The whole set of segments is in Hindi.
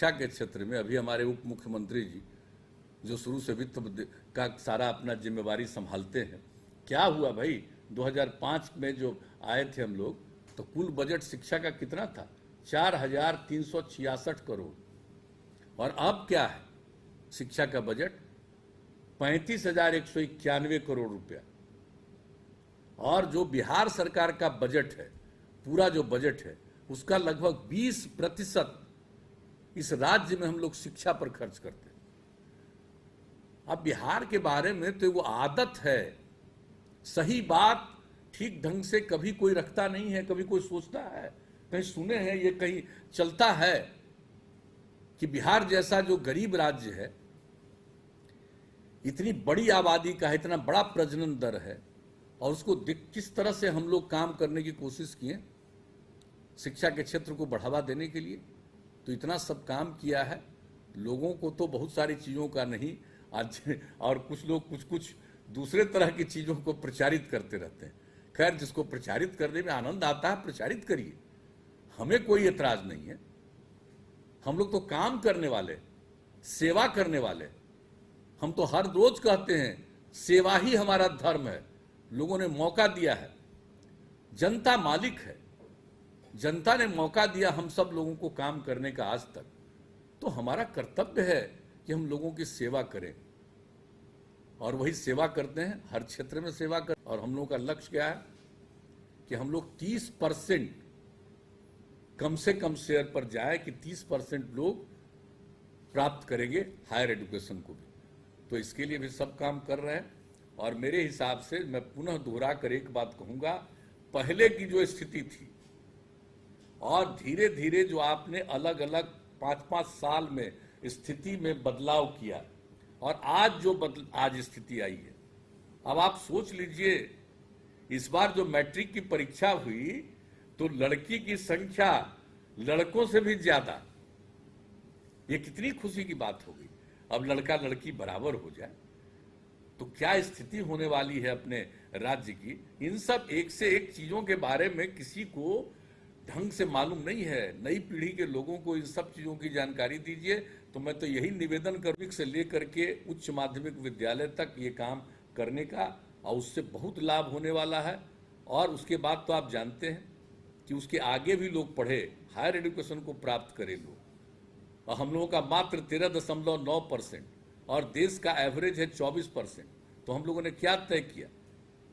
शिक्षा के क्षेत्र में अभी हमारे उप मुख्यमंत्री जी जो शुरू से वित्त का सारा अपना जिम्मेवारी संभालते हैं, क्या हुआ भाई 2005 में जो आए थे हम लोग, तो कुल बजट शिक्षा का कितना था? 4,366 करोड़। और अब क्या है शिक्षा का बजट? 35,191 करोड़ रुपया। और जो बिहार सरकार का बजट है, पूरा जो बजट है, उसका लगभग 20% इस राज्य में हम लोग शिक्षा पर खर्च करते हैं। अब बिहार के बारे में तो वो आदत है, सही बात ठीक ढंग से कभी कोई रखता नहीं है, कभी कोई सोचता है, कहीं सुने हैं ये कहीं चलता है कि बिहार जैसा जो गरीब राज्य है, इतनी बड़ी आबादी का है, इतना बड़ा प्रजनन दर है, और उसको किस तरह से हम लोग काम करने की कोशिश किए शिक्षा के क्षेत्र को बढ़ावा देने के लिए। तो इतना सब काम किया है, लोगों को तो बहुत सारी चीज़ों का नहीं आज, और कुछ लोग कुछ दूसरे तरह की चीज़ों को प्रचारित करते रहते हैं। खैर, जिसको प्रचारित करने में आनंद आता है प्रचारित करिए, हमें कोई एतराज नहीं है। हम लोग तो काम करने वाले, सेवा करने वाले, हम तो हर रोज कहते हैं सेवा ही हमारा धर्म है। लोगों ने मौका दिया है, जनता मालिक है, जनता ने मौका दिया हम सब लोगों को काम करने का आज तक, तो हमारा कर्तव्य है कि हम लोगों की सेवा करें, और वही सेवा करते हैं, हर क्षेत्र में सेवा कर। और हम लोगों का लक्ष्य क्या है कि हम लोग 30% कम से कम शेयर पर जाए, कि 30% लोग प्राप्त करेंगे हायर एजुकेशन को भी। तो इसके लिए भी सब काम कर रहे हैं। और मेरे हिसाब से मैं पुनः दोहरा कर एक बात कहूंगा, पहले की जो स्थिति थी और धीरे धीरे जो आपने अलग अलग 5-5 साल में स्थिति में बदलाव किया, और आज जो आज स्थिति आई है, अब आप सोच लीजिए, इस बार जो मैट्रिक की परीक्षा हुई तो लड़की की संख्या लड़कों से भी ज्यादा। ये कितनी खुशी की बात होगी, अब लड़का लड़की बराबर हो जाए। तो क्या स्थिति होने वाली है अपने राज्य की। इन सब एक से एक चीजों के बारे में किसी को ढंग से मालूम नहीं है। नई पीढ़ी के लोगों को इन सब चीजों की जानकारी दीजिए। तो मैं तो यही निवेदन करूं से लेकर के उच्च माध्यमिक विद्यालय तक ये काम करने का, और उससे बहुत लाभ होने वाला है। और उसके बाद तो आप जानते हैं कि उसके आगे भी लोग पढ़े, हायर एजुकेशन को प्राप्त करें लोग। और हम लोगों का मात्र 13.9% और देश का एवरेज है 24%। तो हम लोगों ने क्या तय किया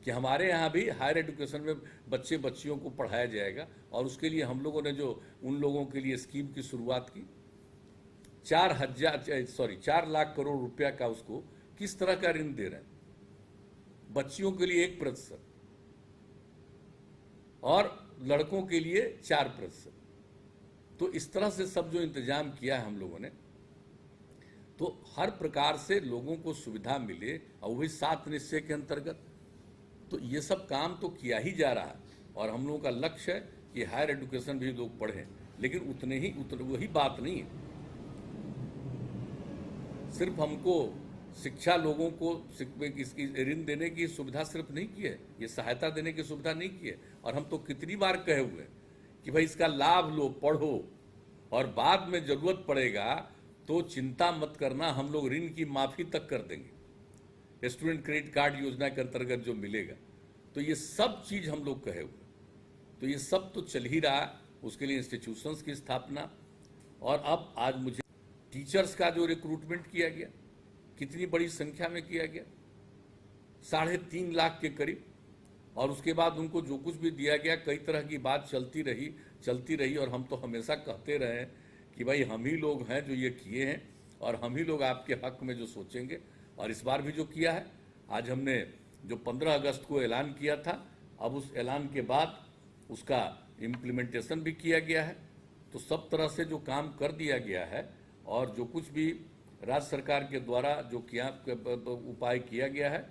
कि हमारे यहाँ भी हायर एजुकेशन में बच्चियों को पढ़ाया जाएगा। और उसके लिए हम लोगों ने जो उन लोगों के लिए स्कीम की शुरुआत की, 4 लाख करोड़ रुपया का उसको किस तरह का ऋण दे रहे हैं। बच्चियों के लिए 1% और लड़कों के लिए 4%। तो इस तरह से सब जो इंतजाम किया है हम लोगों ने, तो हर प्रकार से लोगों को सुविधा मिले, और वही 7 निश्चय के अंतर्गत तो ये सब काम तो किया ही जा रहा है। और हम लोगों का लक्ष्य है कि हायर एजुकेशन भी लोग पढ़ें, लेकिन वही बात नहीं है। सिर्फ हमको शिक्षा लोगों को इसकी ऋण देने की सुविधा सिर्फ नहीं की है, ये सहायता देने की सुविधा नहीं की है। और हम तो कितनी बार कहे हुए कि भाई इसका लाभ लो, पढ़ो, और बाद में जरूरत पड़ेगा तो चिंता मत करना, हम लोग ऋण की माफी तक कर देंगे, स्टूडेंट क्रेडिट कार्ड योजना के अंतर्गत जो मिलेगा। तो ये सब चीज हम लोग कहे हुए, तो ये सब तो चल ही रहा। उसके लिए इंस्टीट्यूशंस की स्थापना, और अब आज मुझे टीचर्स का जो रिक्रूटमेंट किया गया, कितनी बड़ी संख्या में किया गया, 3.5 लाख के करीब। और उसके बाद उनको जो कुछ भी दिया गया, कई तरह की बात चलती रही। और हम तो हमेशा कहते रहे कि भाई हम ही लोग हैं जो ये किए हैं, और हम ही लोग आपके हक में जो सोचेंगे। और इस बार भी जो किया है, आज हमने जो 15 अगस्त को ऐलान किया था, अब उस ऐलान के बाद उसका इम्प्लीमेंटेशन भी किया गया है। तो सब तरह से जो काम कर दिया गया है, और जो कुछ भी राज्य सरकार के द्वारा जो उपाय किया गया है,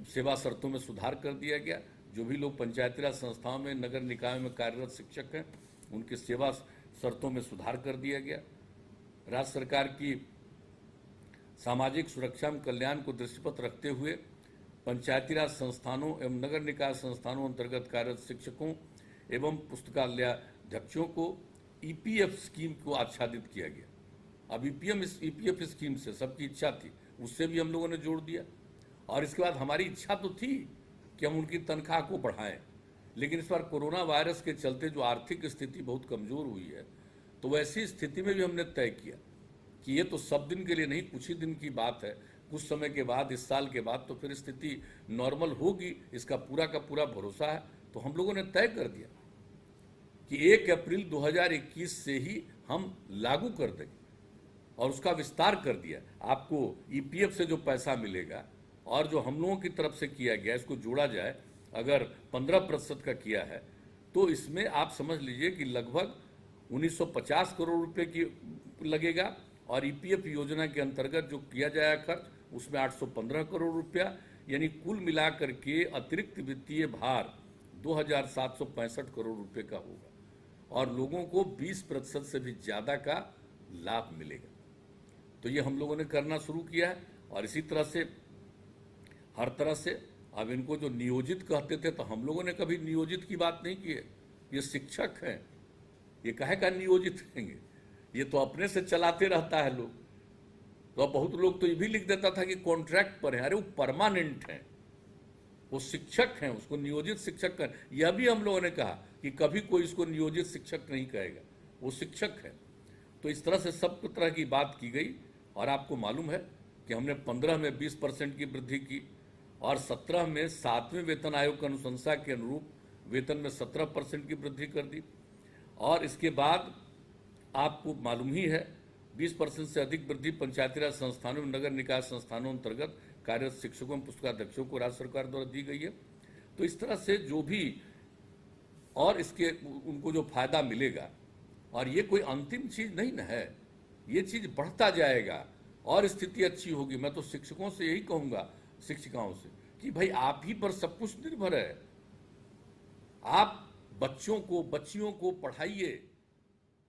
सेवा शर्तों में सुधार कर दिया गया। जो भी लोग पंचायती राज संस्थाओं में, नगर निकाय में कार्यरत शिक्षक हैं, उनके सेवा शर्तों में सुधार कर दिया गया। राज्य सरकार की सामाजिक सुरक्षा एवं कल्याण को दृष्टिपथ रखते हुए पंचायती राज संस्थानों एवं नगर निकाय संस्थानों अंतर्गत कार्यरत शिक्षकों एवं पुस्तकालयाध्यक्षों को ईपीएफ स्कीम को आच्छादित किया गया। अब ईपीएफ स्कीम से सबकी इच्छा थी, उससे भी हम लोगों ने जोड़ दिया। और इसके बाद हमारी इच्छा तो थी कि हम उनकी तनख्वाह को बढ़ाएं, लेकिन इस बार कोरोना वायरस के चलते जो आर्थिक स्थिति बहुत कमज़ोर हुई है, तो वैसी स्थिति में भी हमने तय किया कि ये तो सब दिन के लिए नहीं, कुछ ही दिन की बात है, कुछ समय के बाद, इस साल के बाद तो फिर स्थिति नॉर्मल होगी, इसका पूरा का पूरा भरोसा है। तो हम लोगों ने तय कर दिया कि 1 अप्रैल 2021 से ही हम लागू कर देंगे और उसका विस्तार कर दिया। आपको ईपीएफ से जो पैसा मिलेगा और जो हम लोगों की तरफ से किया गया, इसको जोड़ा जाए, अगर 15% का किया है तो इसमें आप समझ लीजिए कि लगभग 1950 करोड़ रुपए की लगेगा, और ईपीएफ योजना के अंतर्गत जो किया जाएगा खर्च, उसमें 815 करोड़ रुपया, यानी कुल मिलाकर के अतिरिक्त वित्तीय भार 2765 करोड़ रुपए का होगा और लोगों को 20% से भी ज़्यादा का लाभ मिलेगा। तो ये हम लोगों ने करना शुरू किया है। और इसी तरह से हर तरह से अब इनको जो नियोजित कहते थे, तो हम लोगों ने कभी नियोजित की बात नहीं की है। ये शिक्षक हैं, ये काहे का नियोजित रहेंगे, ये तो अपने से चलाते रहता है लोग। तो बहुत लोग तो ये भी लिख देता था कि कॉन्ट्रैक्ट पर है, अरे वो परमानेंट है, वो शिक्षक हैं, उसको नियोजित शिक्षक कर। यह भी हम लोगों ने कहा कि कभी कोई इसको नियोजित शिक्षक नहीं कहेगा, वो शिक्षक है। तो इस तरह से सब तरह की बात की गई। और आपको मालूम है कि हमने 15 में 20% की वृद्धि की और 17 में 7वें वेतन आयोग की अनुशंसा के अनुरूप वेतन में 17% की वृद्धि कर दी। और इसके बाद आपको मालूम ही है 20% से अधिक वृद्धि पंचायती राज संस्थानों में, नगर निकाय संस्थानों अंतर्गत कार्यरत शिक्षकों एवं पुस्तकाध्यक्षों को राज्य सरकार द्वारा दी गई है। तो इस तरह से जो भी और इसके उनको जो फायदा मिलेगा, और ये कोई अंतिम चीज नहीं न है, ये चीज बढ़ता जाएगा और स्थिति अच्छी होगी। मैं तो शिक्षकों से यही कहूंगा, शिक्षिकाओं से, कि भाई आप ही पर सब कुछ निर्भर है। आप बच्चों को, बच्चियों को पढ़ाइए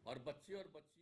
और बच्चे और बच्ची